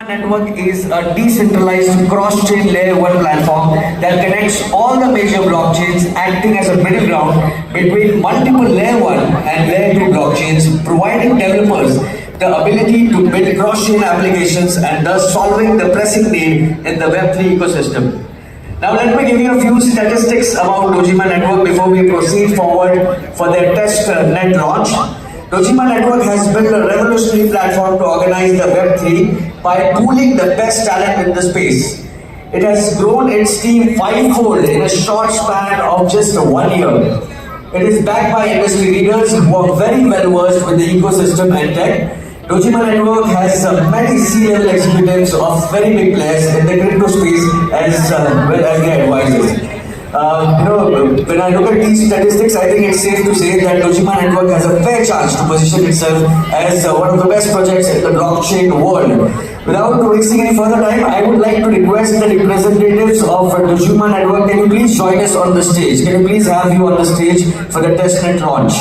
Network is a decentralized cross-chain layer 1 platform that connects all the major blockchains, acting as a middle ground between multiple layer 1 and layer 2 blockchains, providing developers the ability to build cross-chain applications and thus solving the pressing need in the Web3 ecosystem. Now let me give you a few statistics about Dojima Network before we proceed forward for their test net launch. Dojima Network has built a revolutionary platform to organize the Web3 by pooling the best talent in the space. It has grown its team fivefold in a short span of just 1 year. It is backed by industry leaders who are very well versed with the ecosystem and tech. Dojima Network has many C-level executives of very big players in the crypto space as well as their advisors. When I look at these statistics, I think it's safe to say that Dojima Network has a fair chance to position itself as one of the best projects in the blockchain world. Without wasting any further time, I would like to request the representatives of Dojima Network, can you please join us on the stage? Can you please have you on the stage for the testnet launch?